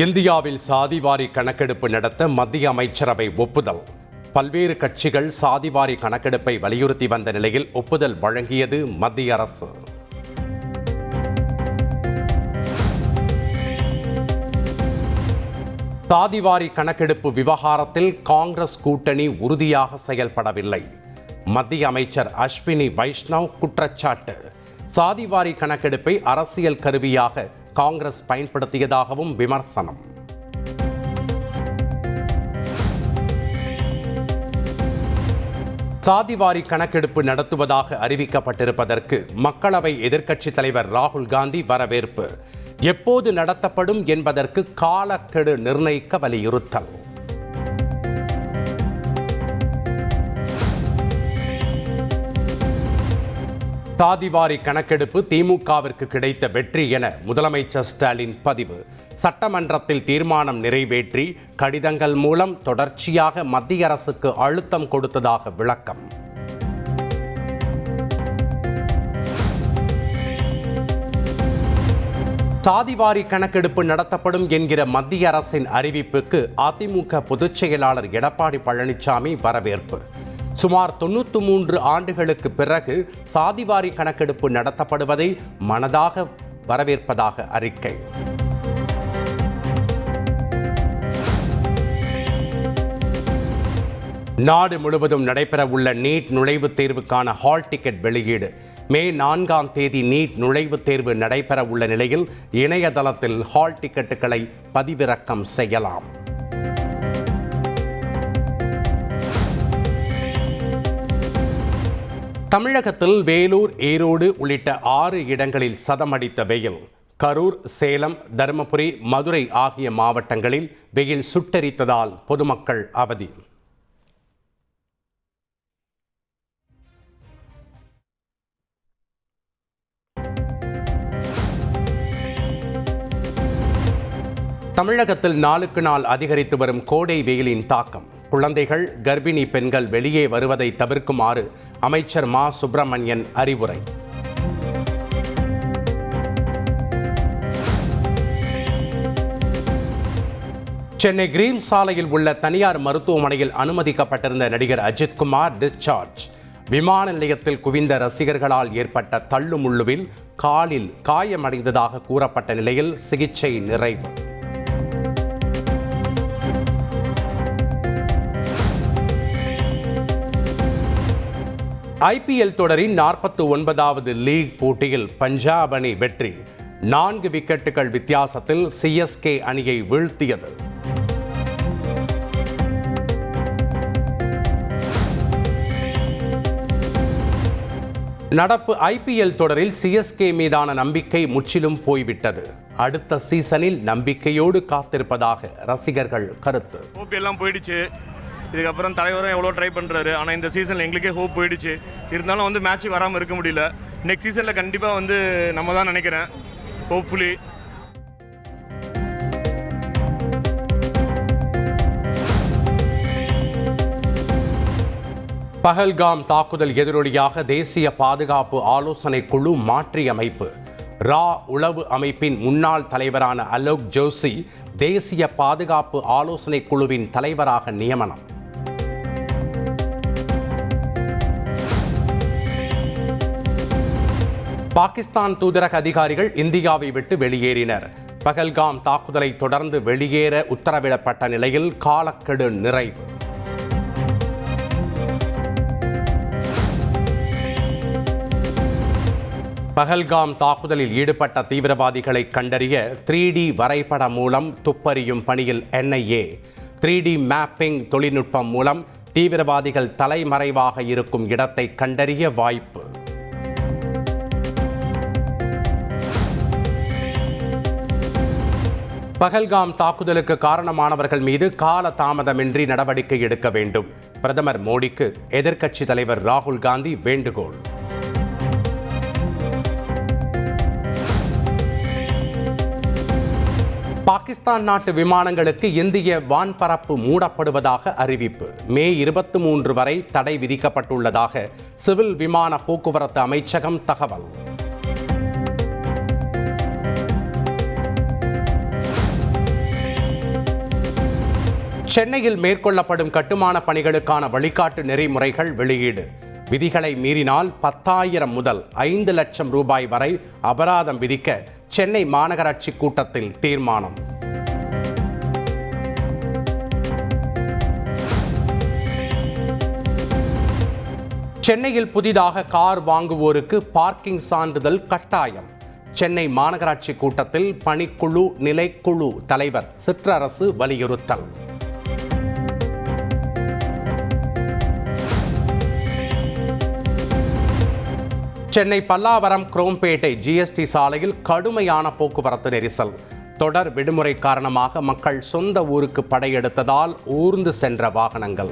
இந்தியாவில் சாதிவாரி கணக்கெடுப்பு நடத்த மத்திய அமைச்சரவை ஒப்புதல். பல்வேறு கட்சிகள் சாதிவாரி கணக்கெடுப்பை வலியுறுத்தி வந்த நிலையில் ஒப்புதல் வழங்கியது மத்திய அரசு. சாதிவாரி கணக்கெடுப்பு விவகாரத்தில் காங்கிரஸ் கூட்டணி உறுதியாக செயல்படவில்லை. மத்திய அமைச்சர் அஸ்வினி வைஷ்ணவ் குற்றச்சாட்டு. சாதிவாரி கணக்கெடுப்பை அரசியல் கருவியாக காங்கிரஸ் பயன்படுத்தியதாகவும் விமர்சனம். சாதிவாரி கணக்கெடுப்பு நடத்துவதாக அறிவிக்கப்பட்டிருப்பதற்கு மக்களவை எதிர்க்கட்சித் தலைவர் ராகுல் காந்தி வரவேற்பு. எப்போது நடத்தப்படும் என்பதற்கு காலக்கெடு நிர்ணயிக்க வலியுறுத்தல். சாதிவாரி கணக்கெடுப்பு திமுகவிற்கு கிடைத்த வெற்றி என முதலமைச்சர் ஸ்டாலின் பதிவு. சட்டமன்றத்தில் தீர்மானம் நிறைவேற்றி கடிதங்கள் மூலம் தொடர்ச்சியாக மத்திய அரசுக்கு அழுத்தம் கொடுத்ததாக விளக்கம். சாதிவாரி கணக்கெடுப்பு நடத்தப்படும் என்கிற மத்திய அரசின் அறிவிப்புக்கு அதிமுக பொதுச் செயலாளர் எடப்பாடி பழனிசாமி வரவேற்பு. சுமார் 93 ஆண்டுகளுக்கு பிறகு சாதிவாரி கணக்கெடுப்பு நடத்தப்படுவதை மனதாக வரவேற்பதாக அறிக்கை. நாடு முழுவதும் நடைபெறவுள்ள நீட் நுழைவுத் தேர்வுக்கான ஹால் டிக்கெட் வெளியீடு. மே 4ஆம் தேதி நீட் நுழைவுத் தேர்வு நடைபெற உள்ள நிலையில் இணையதளத்தில் ஹால் டிக்கெட்டுகளை பதிவிறக்கம் செய்யலாம். தமிழகத்தில் வேலூர், ஈரோடு உள்ளிட்ட 6 இடங்களில் சதமடித்த வெயில். கரூர், சேலம், தருமபுரி, மதுரை ஆகிய மாவட்டங்களில் வெயில் சுட்டெரித்ததால் பொதுமக்கள் அவதி. தமிழகத்தில் நாளுக்கு நாள் அதிகரித்து வரும் கோடை வெயிலின் தாக்கம். குழந்தைகள், கர்ப்பிணி பெண்கள் வெளியே வருவதை தவிர்க்குமாறு அமைச்சர் மா சுப்பிரமணியன் அறிவுரை. சென்னை கிரீன் சாலையில் உள்ள தனியார் மருத்துவமனையில் அனுமதிக்கப்பட்டிருந்த நடிகர் அஜித்குமார் டிஸ்சார்ஜ். விமான நிலையத்தில் குவிந்த ரசிகர்களால் ஏற்பட்ட தள்ளுமுள்ளுவில் காலில் காயமடைந்ததாக கூறப்பட்ட நிலையில் சிகிச்சை நிறைவு. IPL தொடரின் 49வது லீக் போட்டியில் பஞ்சாப் அணி வெற்றி. 4 விக்கெட்டுகள் வித்தியாசத்தில் CSK அணியை வீழ்த்தியது. நடப்பு IPL தொடரில் CSK மீதான நம்பிக்கை முற்றிலும் போய்விட்டது. அடுத்த சீசனில் நம்பிக்கையோடு காத்திருப்பதாக ரசிகர்கள் கருத்து. எல்லாம் போயிடுச்சு. இதுக்கப்புறம் தலைவரும் எவ்வளோ ட்ரை பண்ணுறாரு. ஆனால் இந்த சீசனில் எங்களுக்கே ஹோப் போயிடுச்சு. இருந்தாலும் மேட்ச் வராமல் இருக்க முடியல. நெக்ஸ்ட் சீசனில் கண்டிப்பாக நம்ம தான் நினைக்கிறேன். ஹோப்ஃபுல்லி. பஹல்காம் தாக்குதல் எதிரொலியாக தேசிய பாதுகாப்பு ஆலோசனை குழு மாற்றியமைப்பு. ரா உளவு அமைப்பின் முன்னாள் தலைவரான அலோக் ஜோஷி தேசிய பாதுகாப்பு ஆலோசனை குழுவின் தலைவராக நியமனம். பாகிஸ்தான் தூதரக அதிகாரிகள் இந்தியாவை விட்டு வெளியேறினர். பஹல்காம் தாக்குதலை தொடர்ந்து வெளியேற உத்தரவிடப்பட்ட நிலையில் காலக்கெடு நிறைவு. பஹல்காம் தாக்குதலில் ஈடுபட்ட தீவிரவாதிகளை கண்டறிய 3D வரைபடம் மூலம் துப்பறியும் பணியில் NIA. 3D மேப்பிங் தொழில்நுட்பம் மூலம் தீவிரவாதிகள் தலைமறைவாக இருக்கும் இடத்தை கண்டறிய வாய்ப்பு. பஹல்காம் தாக்குதலுக்கு காரணமானவர்கள் மீது கால தாமதமின்றி நடவடிக்கை எடுக்க வேண்டும். பிரதமர் மோடிக்கு எதிர்க்கட்சித் தலைவர் ராகுல் காந்தி வேண்டுகோள். பாகிஸ்தான் நாட்டு விமானங்களுக்கு இந்திய வான்பரப்பு மூடப்படுவதாக அறிவிப்பு. மே 23 வரை தடை விதிக்கப்பட்டுள்ளதாக சிவில் விமான போக்குவரத்து அமைச்சகம் தகவல். சென்னையில் மேற்கொள்ளப்படும் கட்டுமான பணிகளுக்கான வழிகாட்டு நெறிமுறைகள் வெளியீடு. விதிகளை மீறினால் 10,000 முதல் 5 லட்சம் ரூபாய் வரை அபராதம் விதிக்க சென்னை மாநகராட்சி கூட்டத்தில் தீர்மானம். சென்னையில் புதிதாக கார் வாங்குவோருக்கு பார்க்கிங் சான்றிதழ் கட்டாயம். சென்னை மாநகராட்சி கூட்டத்தில் பணிக்குழு நிலைக்குழு தலைவர் சிற்றரசு வலியுறுத்தல். சென்னை பல்லாவரம் குரோம்பேட்டை ஜிஎஸ்டி சாலையில் கடுமையான போக்குவரத்து நெரிசல். தொடர் விடுமுறை காரணமாக மக்கள் சொந்த ஊருக்கு படையெடுத்ததால் ஊர்ந்து சென்ற வாகனங்கள்.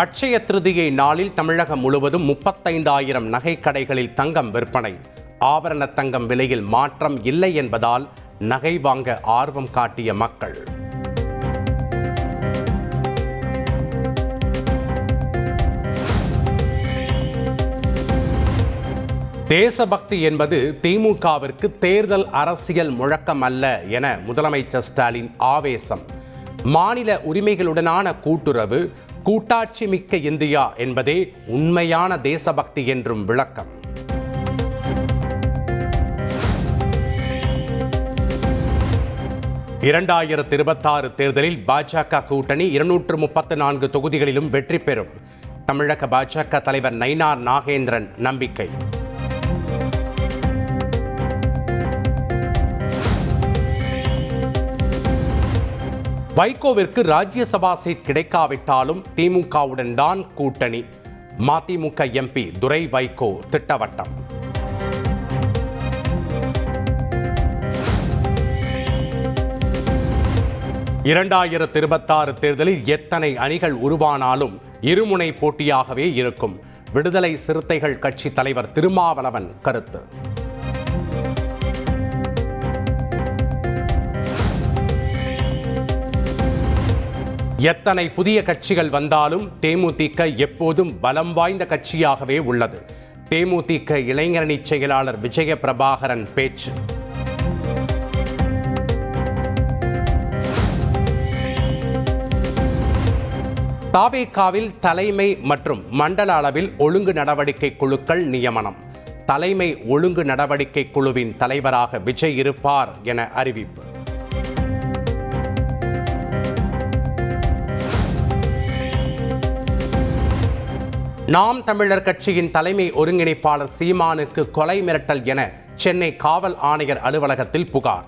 அட்சய திருதியை நாளில் தமிழகம் முழுவதும் 35,000 நகைக்கடைகளில் தங்கம் விற்பனை. ஆபரண தங்கம் விலையில் மாற்றம் இல்லை என்பதால் நகை வாங்க ஆர்வம் காட்டிய மக்கள். தேசபக்தி என்பது திமுகவிற்கு தேர்தல் அரசியல் முழக்கம் அல்ல என முதலமைச்சர் ஸ்டாலின் ஆவேசம். மாநில உரிமைகளுடனான கூட்டுறவு, கூட்டாட்சி மிக்க இந்தியா என்பதே உண்மையான தேசபக்தி என்றும் விளக்கம். இரண்டாயிரத்து 26 தேர்தலில் பாஜக கூட்டணி 234 தொகுதிகளிலும் வெற்றி பெறும். தமிழக பாஜக தலைவர் நயினார் நாகேந்திரன் நம்பிக்கை. வைகோவிற்கு ராஜ்யசபா சீட் கிடைக்காவிட்டாலும் திமுகவுடன் தான் கூட்டணி. மதிமுக எம்பி துரை வைகோ திட்டவட்டம். இரண்டாயிரத்து 26 தேர்தலில் எத்தனை அணிகள் உருவானாலும் இருமுனை போட்டியாகவே இருக்கும். விடுதலை சிறுத்தைகள் கட்சி தலைவர் திருமாவளவன் கருத்து. எத்தனை புதிய கட்சிகள் வந்தாலும் தேமுதிக எப்போதும் பலம் வாய்ந்த கட்சியாகவே உள்ளது. தேமுதிக இளைஞரணி செயலாளர் விஜய பிரபாகரன் பேச்சு. தாவேகாவில் தலைமை மற்றும் மண்டல அளவில் ஒழுங்கு நடவடிக்கை குழுக்கள் நியமனம். தலைமை ஒழுங்கு நடவடிக்கை குழுவின் தலைவராக விஜய் இருப்பார் என அறிவிப்பு. நாம் தமிழர் கட்சியின் தலைமை ஒருங்கிணைப்பாளர் சீமானுக்கு கொலை மிரட்டல் என சென்னை காவல் ஆணையர் அலுவலகத்தில் புகார்.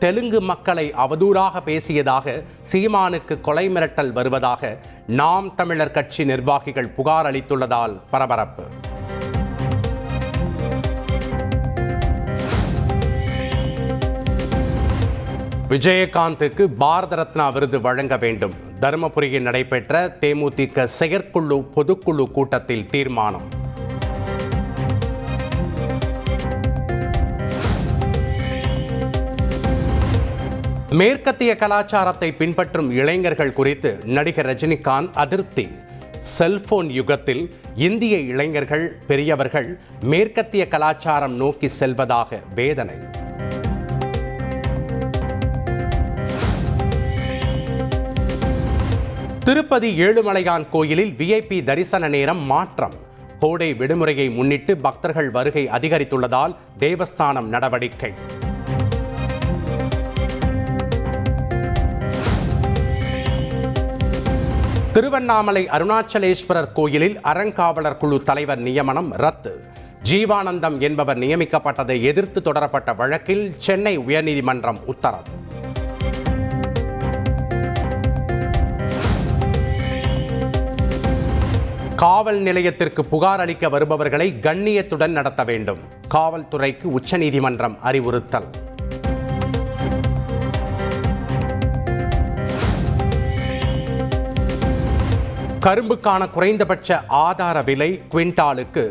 தெலுங்கு மக்களை அவதூறாக பேசியதாக சீமானுக்கு கொலை மிரட்டல் வருவதாக நாம் தமிழர் கட்சி நிர்வாகிகள் புகார் அளித்துள்ளதால் பரபரப்பு. விஜயகாந்துக்கு பாரத ரத்னா விருது வழங்க வேண்டும். தருமபுரியில் நடைபெற்ற தேமுதிக செயற்குழு பொதுக்குழு கூட்டத்தில் தீர்மானம். மேற்கத்திய கலாச்சாரத்தை பின்பற்றும் இளைஞர்கள் குறித்து நடிகர் ரஜினிகாந்த் அதிருப்தி. செல்போன் யுகத்தில் இந்திய இளைஞர்கள் பெரியவர்கள் மேற்கத்திய கலாச்சாரம் நோக்கி செல்வதாக வேதனை. திருப்பதி ஏழுமலையான் கோயிலில் விஐபி தரிசன நேரம் மாற்றம். கோடை விடுமுறையை முன்னிட்டு பக்தர்கள் வருகை அதிகரித்துள்ளதால் தேவஸ்தானம் நடவடிக்கை. திருவண்ணாமலை அருணாச்சலேஸ்வரர் கோயிலில் அறங்காவலர் குழு தலைவர் நியமனம் ரத்து. ஜீவானந்தம் என்பவர் நியமிக்கப்பட்டதை எதிர்த்து தொடரப்பட்ட வழக்கில் சென்னை உயர்நீதிமன்றம் உத்தரவு. காவல் நிலையத்திற்கு புகார் அளிக்க வருபவர்களை கண்ணியத்துடன் நடத்த வேண்டும். காவல்துறைக்கு உச்சநீதிமன்றம் அறிவுறுத்தல். கரும்புக்கான குறைந்தபட்ச ஆதார விலை குவிண்டாலுக்கு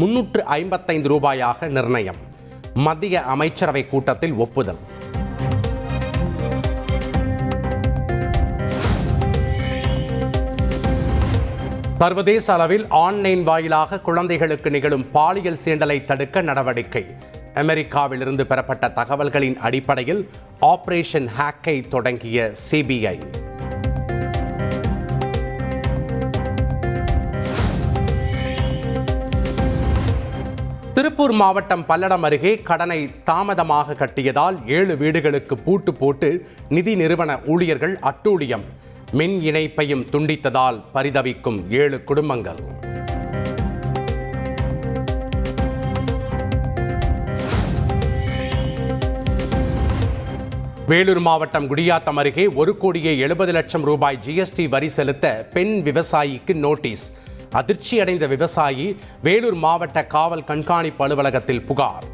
355 ரூபாயாக நிர்ணயம். மத்திய அமைச்சரவை கூட்டத்தில் ஒப்புதல். சர்வதேச அளவில் ஆன்லைன் வாயிலாக குழந்தைகளுக்கு நிகழும் பாலியல் சீண்டலை தடுக்க நடவடிக்கை. அமெரிக்காவிலிருந்து பெறப்பட்ட தகவல்களின் அடிப்படையில் ஆபரேஷன் ஹேக்கை தொடங்கிய சிபிஐ. திருப்பூர் மாவட்டம் பல்லடம் அருகே கடனை தாமதமாக கட்டியதால் 7 வீடுகளுக்கு பூட்டு போட்டு நிதி நிறுவன ஊழியர்கள் அட்டூழியம். மின் இணைப்பையும் துண்டித்ததால் பரிதவிக்கும் 7 குடும்பங்கள். வேலூர் மாவட்டம் குடியாத்தம் அருகே 1,70,00,000 ரூபாய் ஜிஎஸ்டி வரி செலுத்த பெண் விவசாயிக்கு நோட்டீஸ். அதிர்ச்சியடைந்த விவசாயி வேலூர் மாவட்ட காவல் கண்காணிப்பு அலுவலகத்தில் புகார்.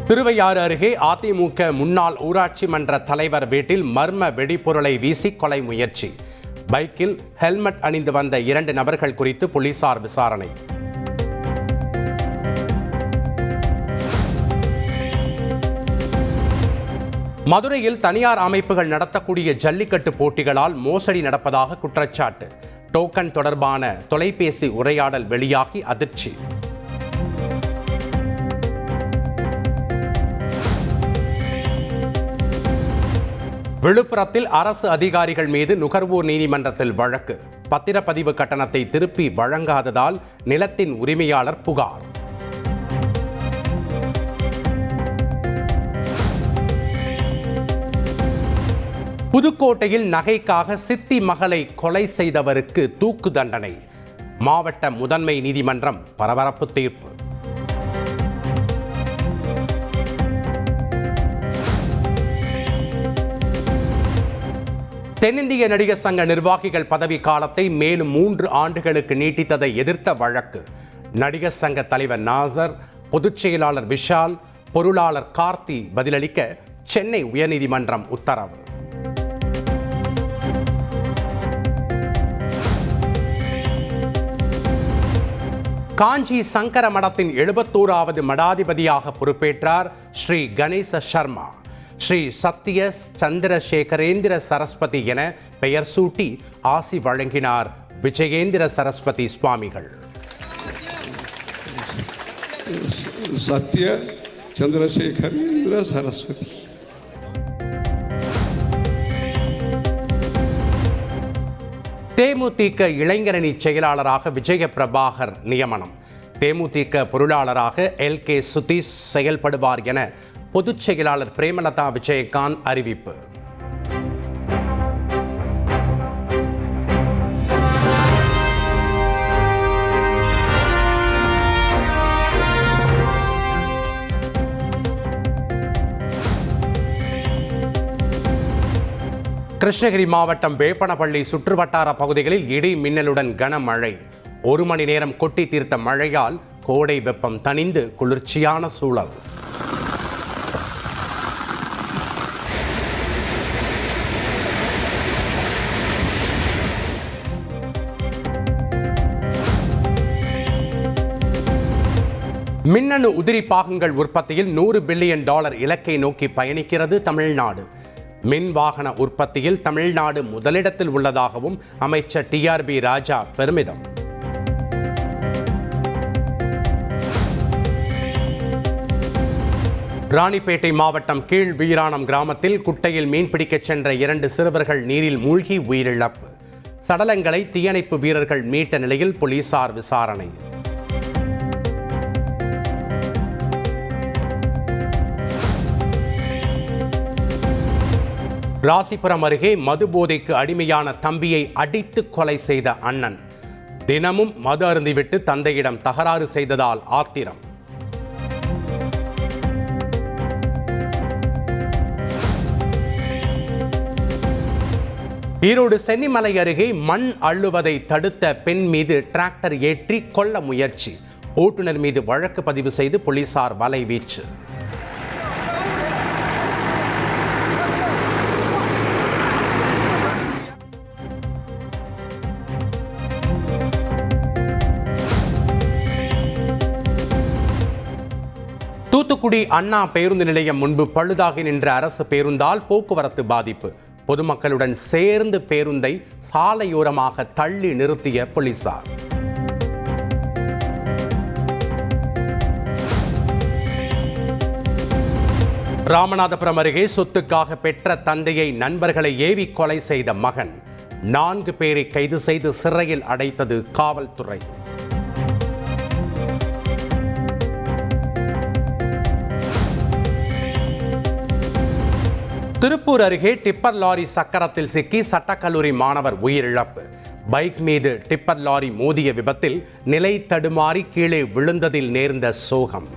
திருவையாறு அருகே அதிமுக முன்னாள் ஊராட்சி மன்ற தலைவர் வீட்டில் மர்ம வெடிபொருளை வீசி கொலை முயற்சி. பைக்கில் ஹெல்மெட் அணிந்து வந்த 2 நபர்கள் குறித்து போலீசார் விசாரணை. மதுரையில் தனியார் அமைப்புகள் நடத்தக்கூடிய ஜல்லிக்கட்டு போட்டிகளால் மோசடி நடப்பதாக குற்றச்சாட்டு. டோக்கன் தொடர்பான தொலைபேசி உரையாடல் வெளியாகி அதிர்ச்சி. விழுப்புரத்தில் அரசு அதிகாரிகள் மீது நுகர்வோர் நீதிமன்றத்தில் வழக்கு. பத்திரப்பதிவு கட்டணத்தை திருப்பி வழங்காததால் நிலத்தின் உரிமையாளர் புகார். புதுக்கோட்டையில் நகைக்காக சித்தி மகளை கொலை செய்தவருக்கு தூக்கு தண்டனை. மாவட்ட முதன்மை நீதிமன்றம் பரபரப்பு தீர்ப்பு. தென்னிந்திய நடிகர் சங்க நிர்வாகிகள் பதவி காலத்தை மேலும் 3 ஆண்டுகளுக்கு நீட்டித்ததை எதிர்த்த வழக்கு. நடிகர் சங்க தலைவர் நாசர், பொதுச் செயலாளர் விஷால், பொருளாளர் கார்த்தி பதிலளிக்க சென்னை உயர்நீதிமன்றம் உத்தரவு. காஞ்சி சங்கர மடத்தின் 71வது மடாதிபதியாக பொறுப்பேற்றார் ஸ்ரீ கணேச சர்மா. ஸ்ரீ சத்திய சந்திரசேகரேந்திர சரஸ்வதி என பெயர் சூட்டி ஆசி வழங்கினார் விஜயேந்திர சரஸ்வதி சுவாமிகள். சத்திய சந்திரசேகரேந்திர சரஸ்வதி. தேமுதிக இளைஞரணி செயலாளராக விஜய பிரபாகர் நியமனம். தேமுதிக பொருளாளராக LK சுதீஷ் செயல்படுவார் என பொதுச் செயலாளர் பிரேமலதா விஜயகாந்த் அறிவிப்பு. கிருஷ்ணகிரி மாவட்டம் வேப்பனப்பள்ளி சுற்றுவட்டார பகுதிகளில் இடி மின்னலுடன் கனமழை. 1 மணி நேரம் கொட்டி தீர்த்த மழையால் கோடை வெப்பம் தணிந்து குளிர்ச்சியான சூழல். மின்னணு உதிரி பாகங்கள் உற்பத்தியில் $100 பில்லியன் இலக்கை நோக்கி பயணிக்கிறது தமிழ்நாடு. மின் வாகன உற்பத்தியில் தமிழ்நாடு முதலிடத்தில் உள்ளதாகவும் அமைச்சர் TRB ராஜா பெருமிதம். ராணிப்பேட்டை மாவட்டம் கீழ் வீராணம் கிராமத்தில் குட்டையில் மீன்பிடிக்கச் சென்ற 2 சிறுவர்கள் நீரில் மூழ்கி உயிரிழப்பு. சடலங்களை தீயணைப்பு வீரர்கள் மீட்ட நிலையில் போலீசார் விசாரணை. ராசிபுரம் அருகே மது போதைக்கு அடிமையான தம்பியை அடித்து கொலை செய்த அண்ணன். தினமும் மது அருந்திவிட்டு தந்தையிடம் தகராறு செய்ததால் ஆத்திரம். ஈரோடு சென்னிமலை அருகே மண் அள்ளுவதை தடுத்த பெண் மீது டிராக்டர் ஏற்றி கொல்ல முயற்சி. ஓட்டுநர் மீது வழக்கு பதிவு செய்து போலீசார் வலைவீச்சு. தூத்துக்குடி அண்ணா பேருந்து நிலையம் முன்பு பழுதாகி நின்ற அரசு பேருந்தால் போக்குவரத்து பாதிப்பு. பொதுமக்களுடன் சேர்ந்து பேருந்தை சாலையோரமாக தள்ளி நிறுத்திய போலீசார். ராமநாதபுரம் அருகே சொத்துக்காக பெற்ற தந்தையை நண்பர்களை ஏவி கொலை செய்த மகன். 4 பேரை கைது செய்து சிறையில் அடைத்தது காவல்துறை. திருப்பூர் அருகே டிப்பர் லாரி சக்கரத்தில் சிக்கி சட்டக்கல்லூரி மாணவர் உயிரிழப்பு. பைக் மீது டிப்பர் லாரி மோதிய விபத்தில் நிலை தடுமாறி கீழே விழுந்ததில் நேர்ந்த சோகம்.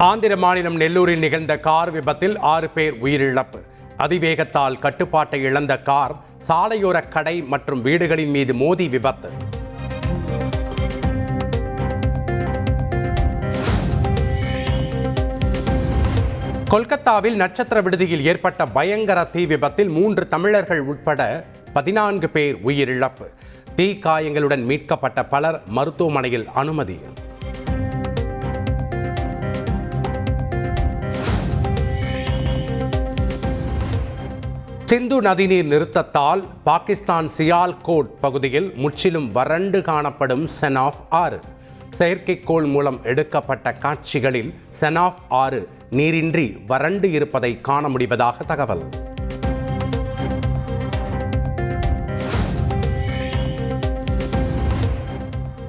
ஆந்திர மாநிலம் நெல்லூரில் நிகழ்ந்த கார் விபத்தில் 6 பேர் உயிரிழப்பு. அதிவேகத்தால் கட்டுப்பாட்டை இழந்த கார் சாலையோர கடை மற்றும் வீடுகளின் மீது மோதி விபத்து. கொல்கத்தாவில் நட்சத்திர விடுதியில் ஏற்பட்ட பயங்கர தீ விபத்தில் 3 தமிழர்கள் உட்பட 14 பேர் உயிரிழப்பு. தீ காயங்களுடன் மீட்கப்பட்ட பலர் மருத்துவமனையில் அனுமதி. சிந்து நதிநீர் நிறுத்தத்தால் பாகிஸ்தான் சியால்கோட் பகுதியில் முற்றிலும் வறண்டு காணப்படும் செனாப் ஆறு. செயற்கைக்கோள் மூலம் எடுக்கப்பட்ட காட்சிகளில் செனாப் ஆறு நீரின்றி வறண்டு இருப்பதை காண முடிவதாக தகவல்.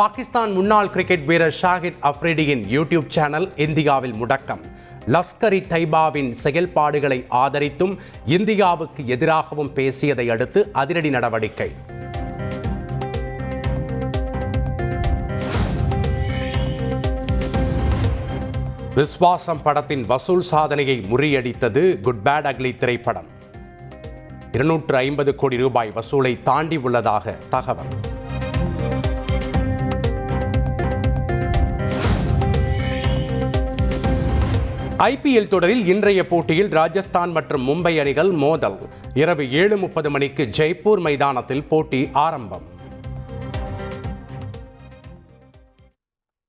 பாகிஸ்தான் முன்னாள் கிரிக்கெட் வீரர் ஷாஹித் அஃப்ரிடியின் யூடியூப் சேனல் இந்தியாவில் முடக்கம். லஷ்கர்-இ தைபாவின் செயல்பாடுகளை ஆதரித்தும் இந்தியாவுக்கு எதிராகவும் பேசியதை அடுத்து அதிரடி நடவடிக்கை. விஸ்வாசம் படத்தின் வசூல் சாதனையை முறியடித்தது குட் பேட் அக்லி திரைப்படம். 250 கோடி ரூபாய் வசூலை தாண்டி உள்ளதாக தகவல். ஐபிஎல் தொடரில் இன்றைய போட்டியில் ராஜஸ்தான் மற்றும் மும்பை அணிகள் மோதல். இரவு 7:30 மணிக்கு ஜெய்ப்பூர் மைதானத்தில் போட்டி ஆரம்பம்.